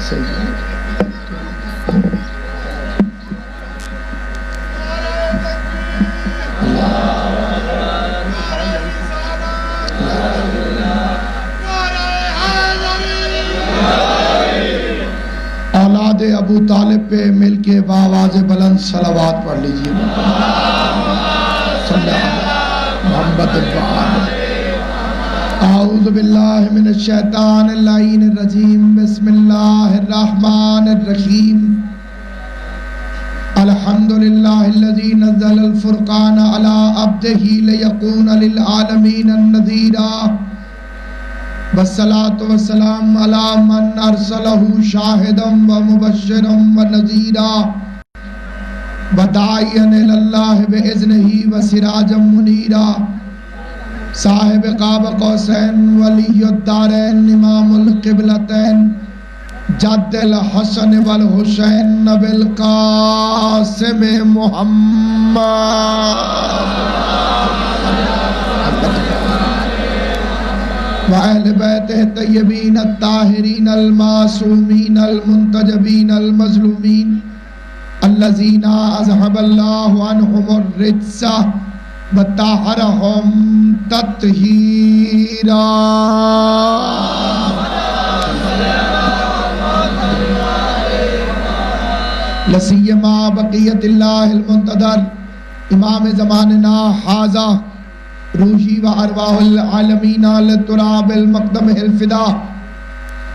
اولاد ابو طالب پہ مل کے بآواز بلند صلوات پڑھ لیجئے محمد اعوذ باللہ من الشیطان اللعین الرجیم بسم اللہ الرحمن الرحیم الحمدللہ الذی نزل الفرقان علی عبدہ لیکون للعالمین النذیرا والصلاة والسلام علی من ارسلہ شاہدا ومبشرا ونذیرا وداعیا الاللہ بإذنہ وسراجا منیرا صاحب قاب قوسین ولی الدارین امام القبلتین جد الحسن والحسین بالقاسم محمد وآل بیتہ الطیبین الطاہرین المعصومین المنتجبین المظلومین الذین اذهب اللہ عنہم الرجس وطہرہم تطہیرا لسیما بقیت اللہ المنتظر امام زماننا حاضہ روحی و ارواح العالمین للتراب المقدم الفدا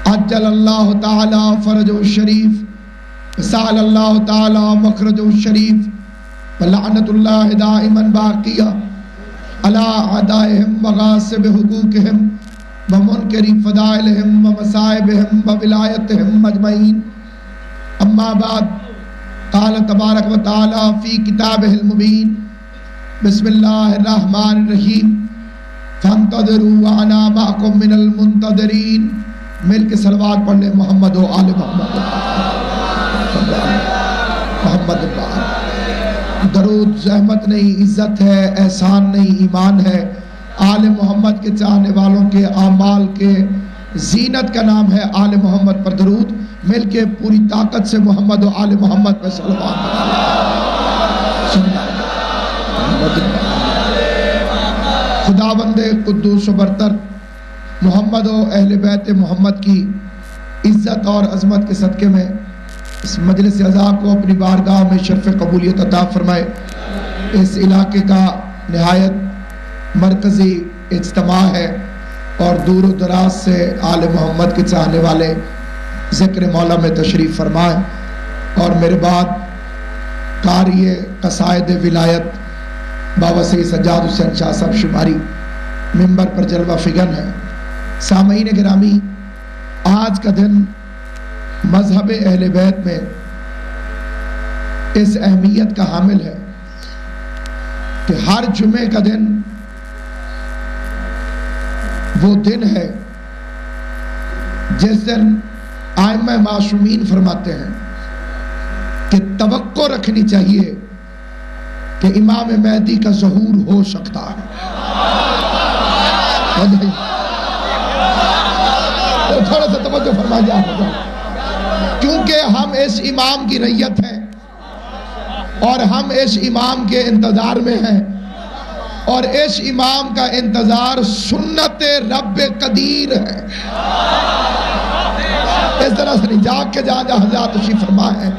عجل اللہ تعالی فرج الشریف سال اللہ تعالی مخرج الشریف ولعنت اللہ دائما باقیہ علی اعدائہم وغاصب حقوقہم ومنکری فضائلہم ومصائبہم وولایتہم مجمعین اما بعد قال تبارک و تعالی فی کتابہ المبین بسم اللہ الرحمن الرحیم فانتظروا وانا معکم من المنتظرین مل کے صلوات پڑھ لیں محمد و آل محمد محمد درود زحمت نہیں عزت ہے احسان نہیں ایمان ہے آل محمد کے چاہنے والوں کے اعمال کے زینت کا نام ہے آل محمد پر درود مل کے پوری طاقت سے محمد و آل محمد پر صلوات خداوند قدوس و برتر محمد و اہل بیت محمد کی عزت اور عظمت کے صدقے میں اس مجلس عزا کو اپنی بارگاہ میں شرف قبولیت عطا فرمائے اس علاقے کا نہایت مرکزی اجتماع ہے اور دور و دراز سے آل محمد کے چاہنے والے ذکر مولا میں تشریف فرمائیں اور میرے بعد قاری قصائد ولایت بابا سید سجاد حسین شاہ صاحب شماری ممبر پر جلوہ فگن ہے سامعین گرامی آج کا دن مذہب اہل بیت میں اس اہمیت کا حامل ہے کہ ہر جمعے کا دن وہ دن ہے جس دن ائمہ معصومین فرماتے ہیں کہ توقع رکھنی چاہیے کہ امام مہدی کا ظہور ہو سکتا ہے تھوڑا سا توجہ فرما جائے کیونکہ ہم اس امام کی رعیت ہیں اور ہم اس امام کے انتظار میں ہیں اور اس امام کا انتظار سنت رب قدیر ہے اس طرح سے نہیں جاگ کے جہاں جہاں حضرات تشریف فرما ہے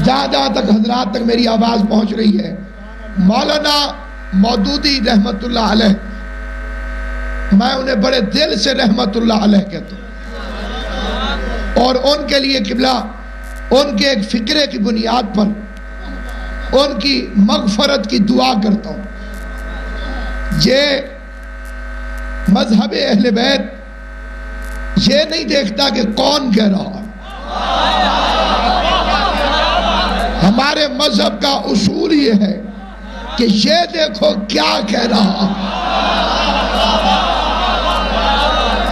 جہاں تک حضرات تک میری آواز پہنچ رہی ہے مولانا مودودی رحمت اللہ علیہ میں انہیں بڑے دل سے رحمت اللہ علیہ کہتا ہوں اور ان کے لیے قبلہ ان کے ایک فکرے کی بنیاد پر ان کی مغفرت کی دعا کرتا ہوں یہ مذہب اہل بیت یہ نہیں دیکھتا کہ کون کہہ رہا ہمارے مذہب کا اصول یہ ہے کہ یہ دیکھو کیا کہہ رہا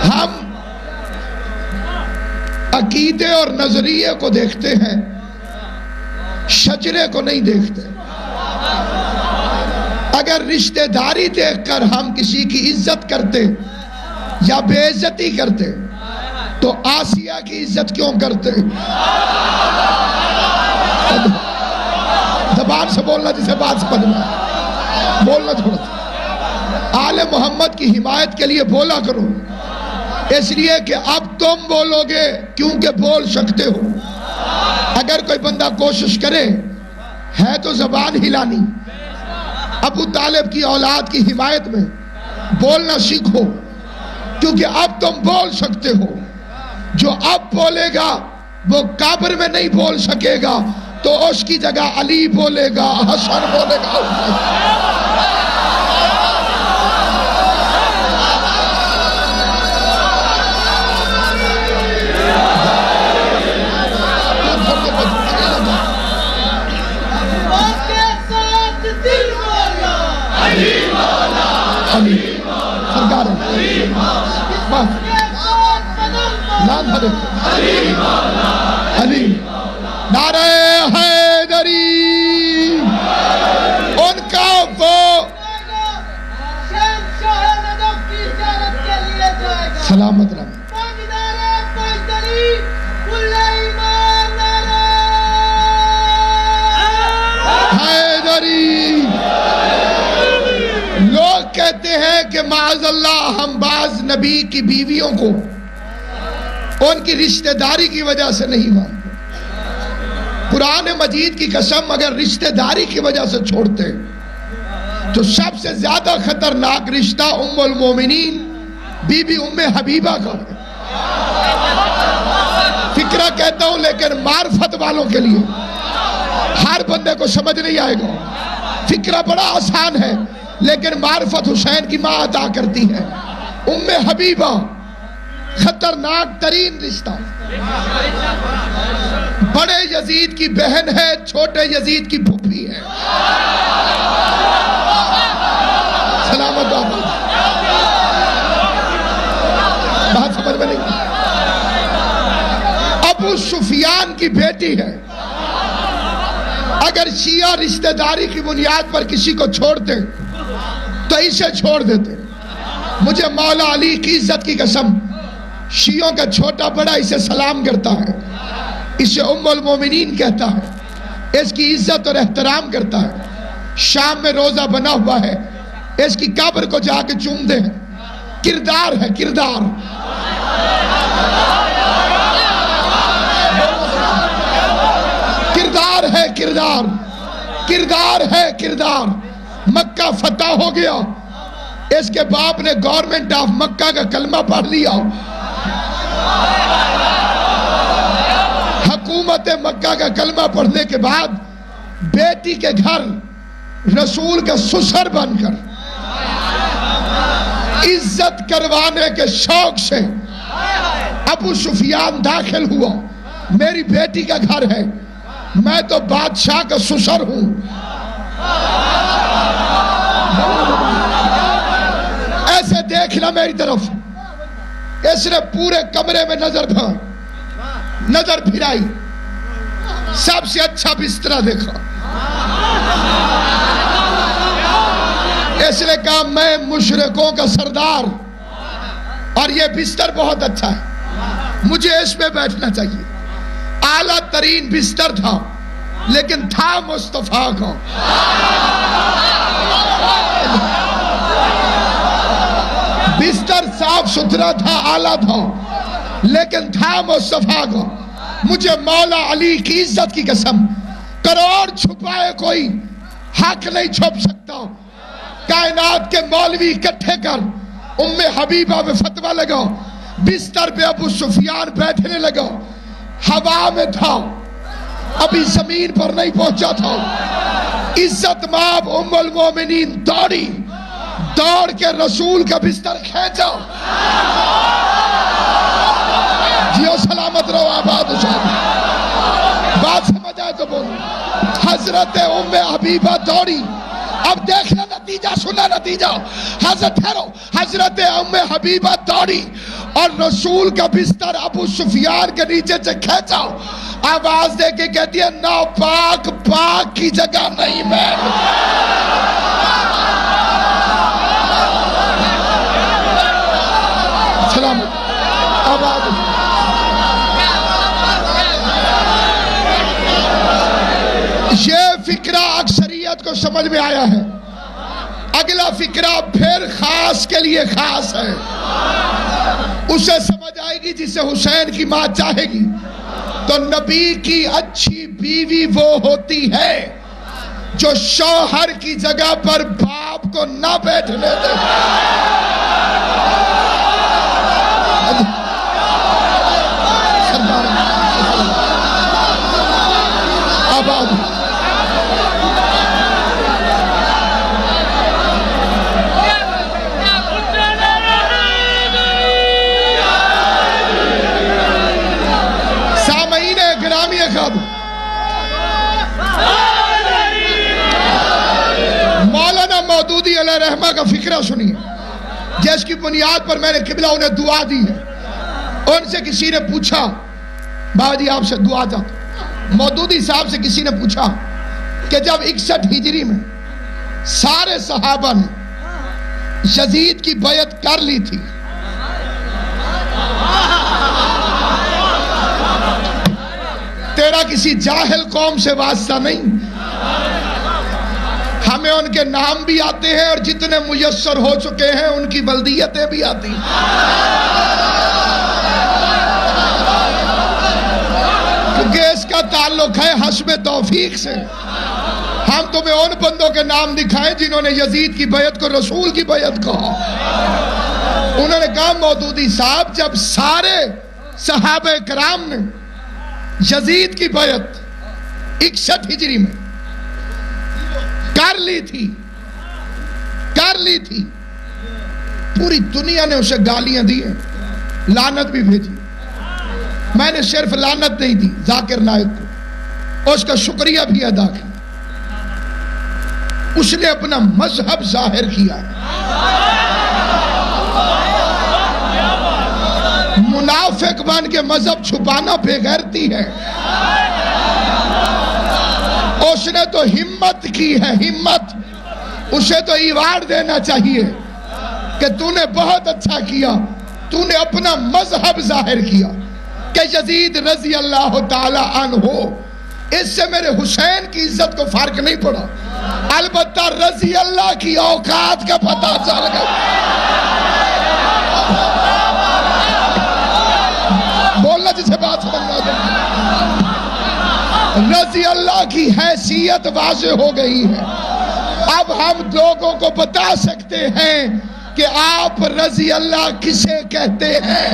ہم عقیدے اور نظریے کو دیکھتے ہیں شجرے کو نہیں دیکھتے اگر رشتہ داری دیکھ کر ہم کسی کی عزت کرتے یا بے عزتی کرتے تو آسیہ کی عزت کیوں کرتے؟ زبان سے بولنا جسے بات سمجھنا ہے، بولنا تھوڑا سا آل محمد کی حمایت کے لیے بولا کرو، اس لیے کہ اب تم بولو گے کیونکہ بول سکتے ہو۔ اگر کوئی بندہ کوشش کرے ہے تو زبان ہلانی، ابو طالب کی اولاد کی حمایت میں بولنا سیکھو، کیونکہ اب تم بول سکتے ہو۔ جو اب بولے گا وہ قبر میں نہیں بول سکے گا، تو اس کی جگہ علی بولے گا، حسن بولے گا۔ سرکار علی نعرہ حیدری، ان کا وہ سلامت رہے۔ حیدری لوگ کہتے ہیں کہ معاذ اللہ ہم بعض نبی کی بیویوں کو ان کی رشتہ داری کی وجہ سے نہیں مانتے۔ قرآن مجید کی قسم اگر رشتہ داری کی وجہ سے چھوڑتے تو سب سے زیادہ خطرناک رشتہ ام المومنین بی بی ام حبیبہ کا ہے۔ فکرہ کہتا ہوں لیکن معرفت والوں کے لیے، ہر بندے کو سمجھ نہیں آئے گا۔ فکرہ بڑا آسان ہے لیکن معرفت حسین کی ماں عطا کرتی ہے۔ ام حبیبہ خطرناک ترین رشتہ، بڑے یزید کی بہن ہے، چھوٹے یزید کی پھوپھی ہے۔ سلامت بابا، بات سمجھ میں نہیں؟ ابو سفیان کی بیٹی ہے۔ اگر شیعہ رشتہ داری کی بنیاد پر کسی کو چھوڑتے تو اسے چھوڑ دیتے۔ مجھے مولا علی کی عزت کی قسم، شیعوں کا چھوٹا بڑا اسے سلام کرتا ہے، اسے ام المومنین کہتا ہے، اس کی عزت اور احترام کرتا ہے۔ شام میں روزہ بنا ہوا ہے، اس کی قبر کو جا کے چوم دے۔ کردار ہے، کردار۔ کردار ہے، کردار۔ کردار ہے، کردار۔ مکہ فتح ہو گیا، اس کے باپ نے گورنمنٹ آف مکہ کا کلمہ پڑھ لیا۔ حکومت مکہ کا کلمہ پڑھنے کے بعد بیٹی کے گھر رسول کا سسر بن کر عزت کروانے کے شوق سے ابو سفیان داخل ہوا۔ میری بیٹی کا گھر ہے، میں تو بادشاہ کا سسر ہوں۔ ایسے دیکھنا میری طرف۔ اس نے پورے کمرے میں نظر پھرائی، سب سے اچھا بستر دیکھا۔ اس نے کہا میں مشرکوں کا سردار اور یہ بستر بہت اچھا ہے، مجھے اس پہ بیٹھنا چاہیے۔ اعلیٰ ترین بستر تھا لیکن تھا مصطفیٰ کا۔ بستر صاف ستھرا تھا، اعلیٰ تھا، لیکن تھا مصطفیٰ کا۔ مجھے مولا علی کی عزت کی قسم، کروڑ چھپائے کوئی حق نہیں چھپ سکتا۔ کائنات کے مولوی اکٹھے کر ام حبیبہ میں فتویٰ لگا، بستر پہ ابو سفیان بیٹھنے لگا، ہوا میں تھا، ابھی زمین پر نہیں پہنچا تھا۔ عزت مآب ام المومنین دوڑ کے رسول کا بستر کھینچا۔ جیو سلامت رہو، آباد صاحب، بات سمجھ آئے تو بولو۔ حضرت ام حبیبہ دوڑی۔ اب دیکھنا نتیجہ، سنا نتیجہ۔ حضرت ام حبیبہ دوڑی اور رسول کا بستر ابو سفیان کے نیچے سے کھینچا۔ آواز دے کے کہتی ہے ناپاک پاک کی جگہ نہیں میں۔ سلام آباد۔ بیعت کو سمجھ میں آیا ہے، اگلا فکرہ پھر خاص کے لیے خاص ہے، اسے سمجھ آئے گی جسے حسین کی ماں چاہے گی۔ تو نبی کی اچھی بیوی وہ ہوتی ہے جو شوہر کی جگہ پر باپ کو نہ بیٹھنے دے۔ سامعین گرامی خب، مولانا مودودی علیہ رحمہ کا فکرہ سنیے، جس کی بنیاد پر میں نے قبلہ انہیں دعا دی ہے۔ ان سے کسی نے پوچھا، بابا جی آپ سے دعا چاہتا ہوں، مودودی صاحب سے کسی نے پوچھا کہ جب 61 ہجری میں سارے صحابہ نے یزید کی بیعت کر لی تھی، تیرا کسی جاہل قوم سے واسطہ نہیں، ہمیں ان کے نام بھی آتے ہیں اور جتنے میسر ہو چکے ہیں ان کی بلدیتیں بھی آتی ہیں، کیونکہ اس کا تعلق ہے حسب توفیق سے۔ ہم تمہیں ان بندوں کے نام دکھائیں جنہوں نے یزید کی بیعت کو رسول کی بیعت کہا۔ انہوں نے کہا مودودی صاحب جب سارے صحابہ کرام نے یزید کی بیعت 61 ہجری میں کر لی تھی، پوری دنیا نے اسے گالیاں دی ہیں، لعنت بھی بھیجی، میں نے صرف لعنت نہیں دی ذاکر نائک کو، اس کا شکریہ بھی ادا کیا، اس نے اپنا مذہب ظاہر کیا۔ منافق بن کے مذہب چھپانا بے غیرتی ہے، اس نے تو ہمت کی ہے، ہمت، اسے تو ایوارڈ دینا چاہیے کہ تو نے بہت اچھا کیا، تو نے اپنا مذہب ظاہر کیا کہ یزید رضی اللہ تعالی عنہ، اس سے میرے حسین کی عزت کو فرق نہیں پڑا، البتہ رضی اللہ کی اوقات کا پتہ چل گیا۔ بولنا جسے بات سمجھنا جائے، رضی اللہ کی حیثیت واضح ہو گئی ہے، اب ہم لوگوں کو بتا سکتے ہیں کہ آپ رضی اللہ کسے کہتے ہیں۔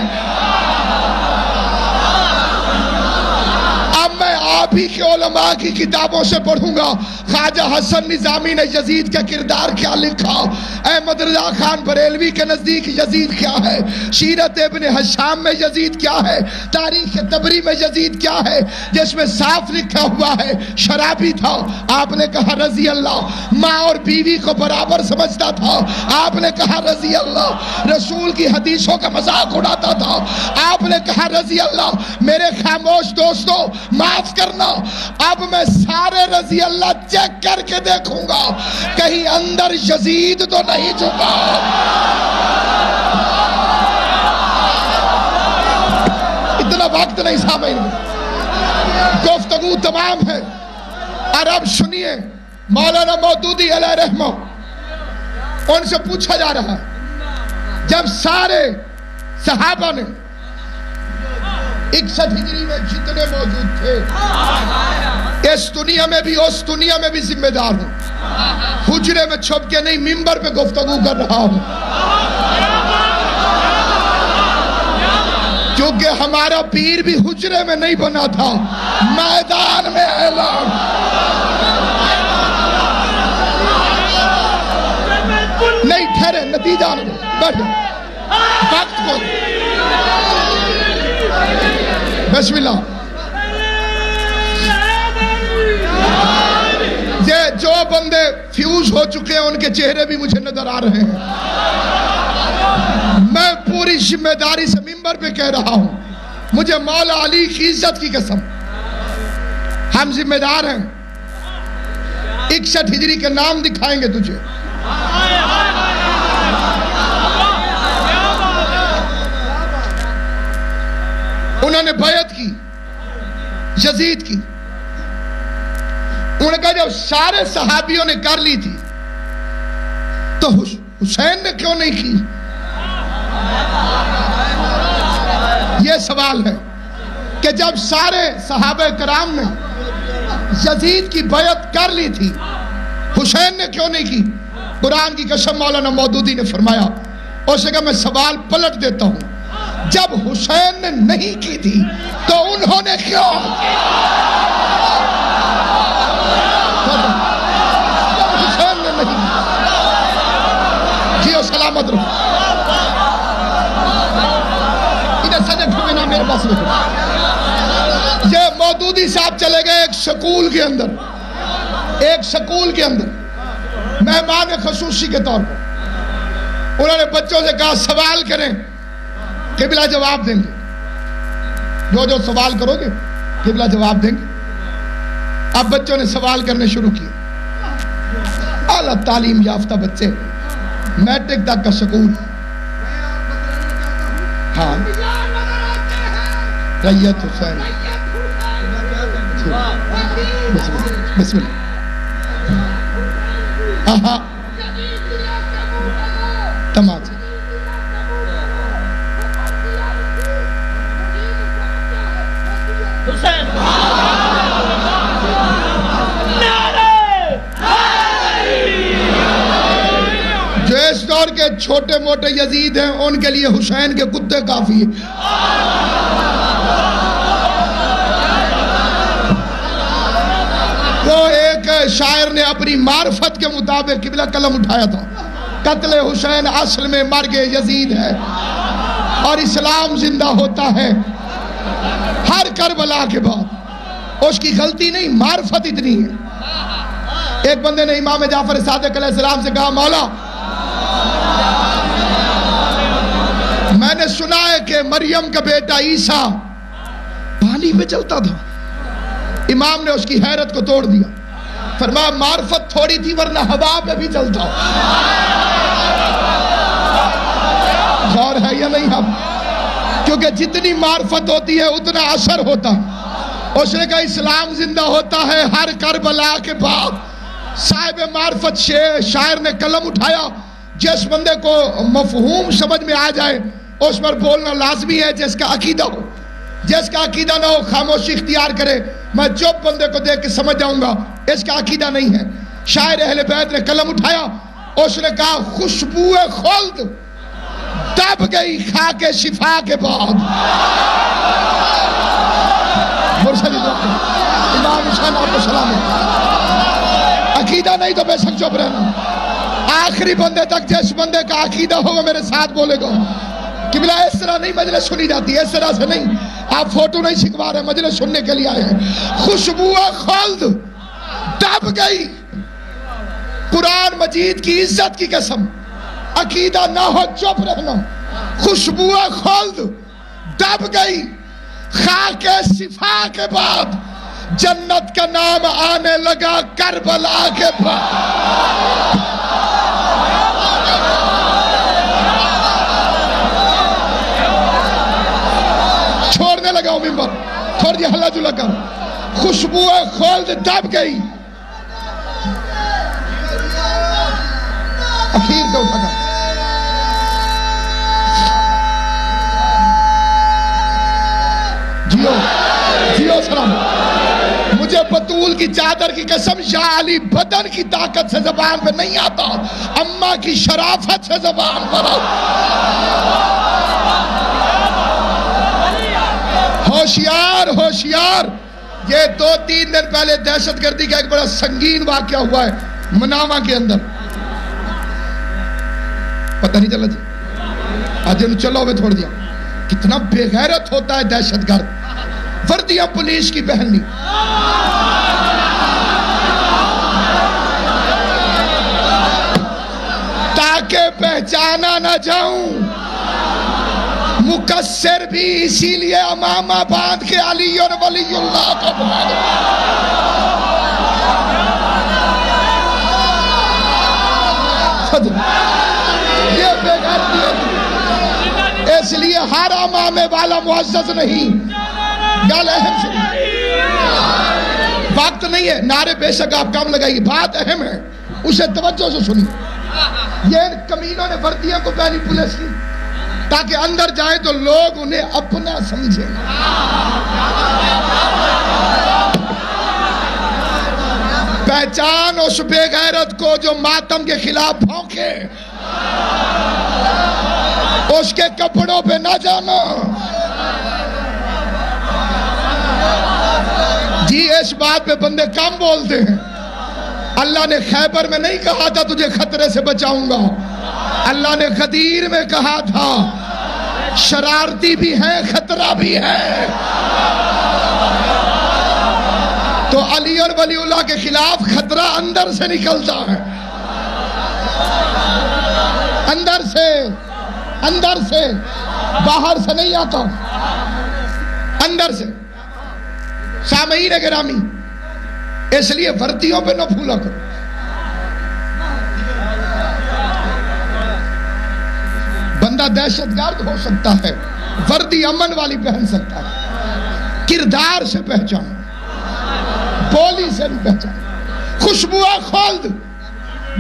اب میں آپ ہی کے علماء کی کتابوں سے پڑھوں گا، خواجہ حسن نظامی نے یزید کا کردار کیا لکھا، احمد رضا خان بریلوی کے نزدیک یزید کیا ہے، سیرت ابن حشام میں یزید کیا ہے، تاریخ طبری میں یزید کیا ہے، جس میں صاف لکھا ہوا ہے شرابی تھا، آپ نے کہا رضی اللہ، ماں اور بیوی کو برابر سمجھتا تھا، آپ نے کہا رضی اللہ، رسول کی حدیثوں کا مذاق اڑاتا تھا، آپ نے کہا رضی اللہ۔ میرے خاموش دوستو معاف کرنا، اب میں سارے رضی اللہ چیک کر کے دیکھوں گا کہیں اندر یزید تو نہیں چھپا۔ اتنا وقت نہیں سامعین، گفتگو تمام ہے، اور اب سنیے مولانا مودودی علیہ رحمہ، ان سے پوچھا جا رہا ہے جب سارے صحابہ نے 61 ہجری میں جتنے موجود تھے، اس دنیا میں بھی اس دنیا میں بھی ذمہ دار ہوں، حجرے میں چھپ کے نہیں ممبر پہ گفتگو کر رہا ہوں، کیونکہ ہمارا پیر بھی حجرے میں نہیں بنا تھا، میدان میں اعلان۔ نہیں ٹھہرے، نتیجہ نہیں، بیٹھے وقت کو بسم اللہ۔ یہ جو بندے فیوز ہو چکے ہیں ان کے چہرے بھی مجھے نظر آ رہے ہیں، میں پوری ذمہ داری سے ممبر پہ کہہ رہا ہوں، مجھے مولا علی کی عزت کی قسم، ہم ذمہ دار ہیں، 61 ہجری کے نام دکھائیں گے تجھے، انہوں نے بیعت کی، یزید کی، انہوں نے کہا جب سارے صحابیوں نے کر لی تھی تو حسین نے کیوں نہیں کی؟ یہ سوال ہے کہ جب سارے صحابہ کرام نے یزید کی بیعت کر لی تھی حسین نے کیوں نہیں کی؟ قرآن کی قسم مولانا مودودی نے فرمایا، اس نے کہا میں سوال پلٹ دیتا ہوں، جب حسین نے نہیں کی تھی تو انہوں نے کیوں؟ جب حسین نے نہیں جیو سلامت رہو، ادھر سجے گھومنا میرے پاس رکھو۔ یہ مودودی صاحب چلے گئے ایک سکول کے اندر مہمان خصوصی کے طور پر، انہوں نے بچوں سے کہا سوال کریں، قبلہ جواب دیں گے، جو سوال کرو گے قبلہ جواب دیں گے۔ اب بچوں نے سوال کرنے شروع کیے، اعلیٰ تعلیم یافتہ بچے، میٹرک تک کا سکول، ہاں ریت حسین، بسم اللہ، ہاں تمام جو اس دور کے چھوٹے موٹے یزید ہیں ان کے لیے حسین کے کتے کافی ہیں۔ وہ ایک شاعر نے اپنی معرفت کے مطابق قبلہ قلم اٹھایا تھا، قتل حسین اصل میں مرگ یزید ہے اور اسلام زندہ ہوتا ہے ہر کربلا کے بعد۔ اس کی غلطی نہیں، معرفت اتنی ہے۔ ایک بندے نے امام جعفر صادق علیہ السلام سے کہا، مولا میں نے سنا ہے کہ مریم کا بیٹا عیسیٰ پانی میں چلتا تھا۔ امام نے اس کی حیرت کو توڑ دیا، فرمایا معرفت تھوڑی تھی ورنہ ہوا پہ بھی چلتا۔ غور ہے یا نہیں؟ اب کیونکہ جتنی معرفت ہوتی ہے اتنا اثر ہوتا۔ اس نے کہا اسلام زندہ ہوتا ہے ہر کربلا کے بعد۔ صاحب معرفت شاعر نے قلم اٹھایا، جس بندے کو مفہوم سمجھ میں آ جائے اس پر بولنا لازمی ہے، جس کا عقیدہ ہو۔ جس کا عقیدہ نہ ہو خاموشی اختیار کرے۔ میں جو بندے کو دیکھ کے سمجھ جاؤں گا اس کا عقیدہ نہیں ہے۔ شاعر اہل بیت نے قلم اٹھایا، اس نے کہا خوشبو خلد دب گئی خاک شفا کے بعد۔ امام حسین آپ کو سلام ہے۔ عقیدہ نہیں تو بے شک چپ رہنا۔ آخری بندے تک جس بندے کا عقیدہ ہوگا میرے ساتھ بولے گا۔ قبلہ اس طرح نہیں مجلس سنی جاتی، اس طرح سے نہیں۔ آپ فوٹو نہیں چھکوا رہے، مجلس سننے کے لیے آئے ہیں۔ خوشبو خلد دب گئی، قرآن مجید کی عزت کی قسم، عقیدہ نہ ہو چپ رہنا۔ خوشبو خلد دب گئی خاک شفا کے بعد، جنت کا نام آنے لگا کربلا کے بعد۔ چھوڑنے لگا ہوں ممبر، تھوڑی جی ہلا جلا کر۔ خوشبو خلد دب گئی، اخیر کا اٹھا کر جیو سلام۔ مجھے بطول کی چادر کی قسم، یا علی بدن کی طاقت سے زبان پہ نہیں آتا، اماں کی شرافت سے زبان پر آتا۔ ہوشیار ہوشیار۔ یہ 2-3 دن پہلے دہشت گردی کا ایک بڑا سنگین واقعہ ہوا ہے مناوا کے اندر، پتہ نہیں چلا جی، آج انہوں چلو ہوئے چھوڑ دیا۔ کتنا بے غیرت ہوتا ہے دہشت گرد، وردیاں پولیس کی پہننی۔ تاکہ پہچانا نہ جاؤں، مقصر بھی اسی لیے امامہ باندھ کے علی اور ولی اللہ کا باندھ۔ یہ بے غیرتی ہے، اس لیے ہر امامے والا معزز نہیں۔ گل اہم سنی، وقت نہیں ہے، نعرے بے شک آپ کام لگائیے، بات اہم ہے، اسے توجہ سے سنی۔ یہ ان کمینوں نے وردیوں کو پہنی پولیس کی تاکہ اندر جائیں تو لوگ انہیں اپنا سمجھیں۔ پہچان اس بے غیرت کو جو ماتم کے خلاف بھونکے، اس کے کپڑوں پہ نہ جانا۔ جی اس بات پہ بندے کم بولتے ہیں۔ اللہ نے خیبر میں نہیں کہا تھا تجھے خطرے سے بچاؤں گا، اللہ نے غدیر میں کہا تھا شرارتی بھی ہے خطرہ بھی ہے۔ تو علی اور ولی اللہ کے خلاف خطرہ اندر سے نکلتا ہے، اندر سے باہر سے نہیں آتا، اندر سے۔ سامعین گرامی، اس لیے وردیوں پہ نہ پھولا کرو۔ بندہ دہشت گرد ہو سکتا ہے، وردی امن والی پہن سکتا ہے، کردار سے پہچان، بولی سے بھی پہچان۔ خوشبو خلد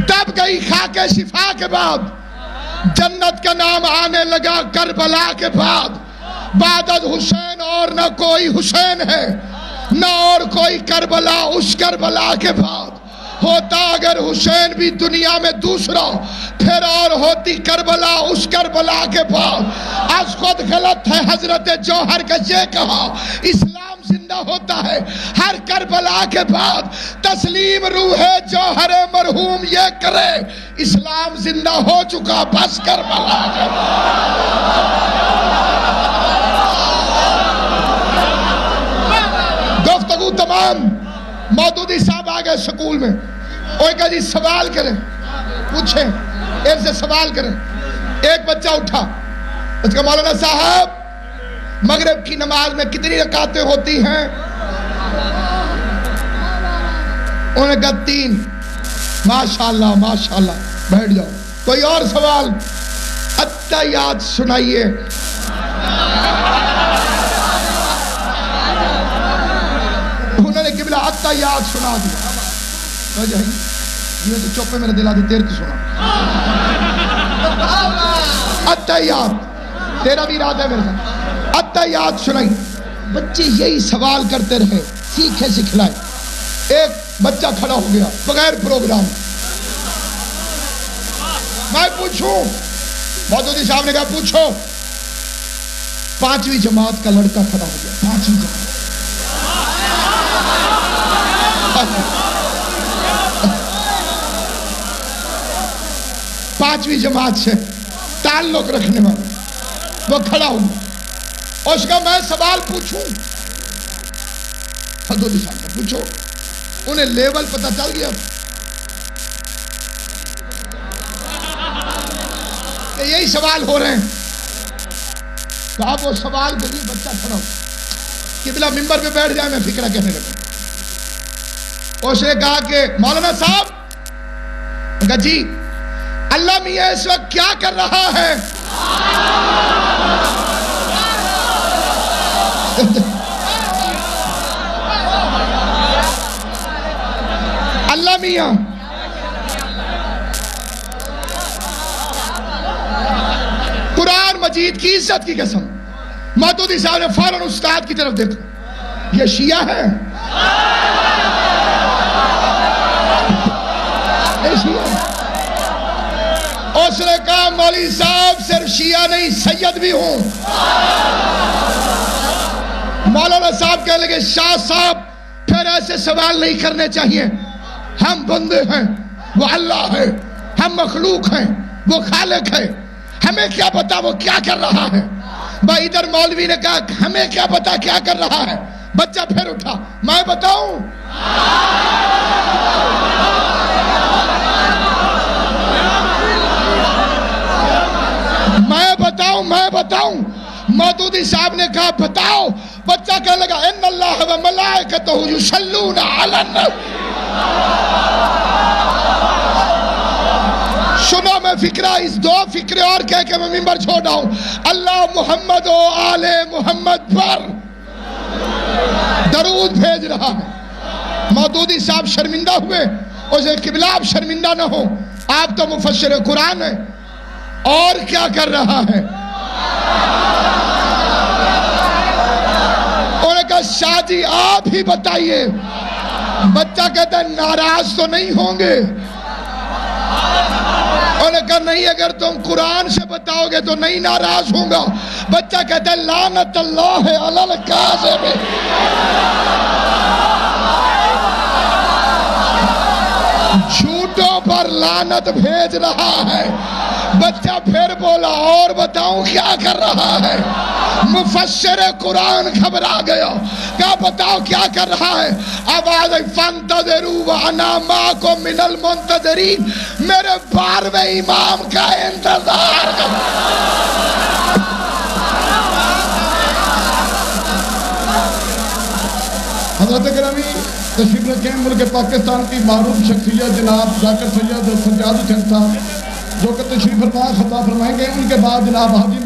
دب گئی خاک شفا کے بعد، جنت کا نام آنے لگا کربلا کے بعد از حسین اور نہ کوئی حسین ہے، نہ اور کوئی کربلا اس کربلا کے بعد۔ ہوتا اگر حسین بھی دنیا میں دوسرا، پھر اور ہوتی کربلا اس کربلا کے بعد۔ از خود غلط ہے حضرت جوہر کا یہ کہا، اسلام زندہ ہوتا ہے ہر کربلا کے بعد۔ تسلیم روح جوہر مرحوم یہ کرے، اسلام زندہ ہو چکا بس کربلا کے بعد۔ گفتگو تمام۔ مودودی صاحب آگئے سکول میں، وہ کہا جی سوال کریں، پوچھیں، ایک سے سوال کریں۔ ایک بچہ اٹھا، اس کا مولانا صاحب مغرب کی نماز میں کتنی رکعتیں ہوتی ہیں؟ انہوں نے کہا 3۔ ماشاءاللہ ماشاءاللہ، بیٹھ جاؤ۔ کوئی اور سوال؟ اتحیات سنائیے۔ انہوں نے قبلہ اتحیات سنا دیا۔ یہ تو چوپے میرا دل آدھی دیر کی سنا۔ اتحیات تیرا بھی ارادہ ہے میرے ساتھ، اتحیات سنائی۔ بچے یہی سوال کرتے رہے، سیکھے سکھلائے۔ ایک بچہ کھڑا ہو گیا بغیر پروگرام، میں پوچھوں؟ مودودی صاحب نے کہا پوچھو۔ 5ویں جماعت کا لڑکا کھڑا ہو گیا، 5ویں جماعت، 5ویں جماعت سے تعلق رکھنے والا وہ کھڑا ہوں، اور اس کا میں سوال پوچھوں؟ مودودی صاحب سے پوچھو۔ انہیں لیول پتہ چل گیا کہ یہی سوال ہو رہے ہیں۔ کہا وہ سوال کے لیے بچہ کھڑا ہو، قبلہ ممبر پہ بیٹھ جائے، میں فکرہ کہنے لگا۔ اس نے کہا کہ مولانا صاحب، کہا جی اللہ میاں اس وقت کیا کر رہا ہے؟ اللہ میاں قرآن مجید کی عزت کی قسم، مودودی صاحب نے فوراً استاد کی طرف دیکھا، یہ شیعہ ہے؟ اس نے کہا مولوی صاحب صرف شیعہ نہیں سید بھی ہوں۔ مولانا صاحب کہنے لگے شاہ صاحب پھر ایسے سوال نہیں کرنے چاہیے، ہم بندے ہیں وہ اللہ ہے، ہم مخلوق ہیں وہ خالق ہے، ہمیں کیا پتا وہ کیا کر رہا ہے۔ بھائی ادھر مولوی نے کہا ہمیں کیا پتا کیا کر رہا ہے۔ بچہ پھر اٹھا، میں بتاؤں؟ میں بتاؤں؟ مودودی صاحب نے کہا بتاؤ۔ بچہ کہنے لگا ان اللہ و ملائکتہ یصلون علی النبی۔ سنو میں فکرہ، اس 2 فکرے اور کہہ کے میں ممبر چھوڑا ہوں۔ اللہ محمد و آل محمد پر درود بھیج رہا ہے۔ مودودی صاحب شرمندہ ہوئے، اسے قبلہ آپ شرمندہ نہ ہو، آپ تو مفسر قرآن ہیں، اور کیا کر رہا ہے؟ انہوں نے کہا شاہ جی آپ ہی بتائیے۔ بچہ کہتا ہے ناراض تو نہیں ہوں گے؟ انہوں نے کہا نہیں، اگر تم قرآن سے بتاؤ گے تو نہیں ناراض ہوں گا۔ بچہ کہتا ہے لعنت اللہ علی الکاذب۔ جھوٹوں پر لعنت بھیج رہا ہے۔ بچہ پھر بولا اور بتاؤں کیا کر رہا ہے؟ مفسر قرآن گھبرا گیا، کہا بتاؤ کیا کر رہا ہے؟ آواز فانتظروا وانا معکم من المنتظرین، میرے 12ویں امام کا انتظار کرو۔ حضرت گرامی تشریف رکھیں ملک پاکستان کی معروف شخصیت جناب ذاکر سید سجاد حسین صاحب جو کہ تشریف فرما خطاب فرمائیں گے، ان کے بعد جناب حاجی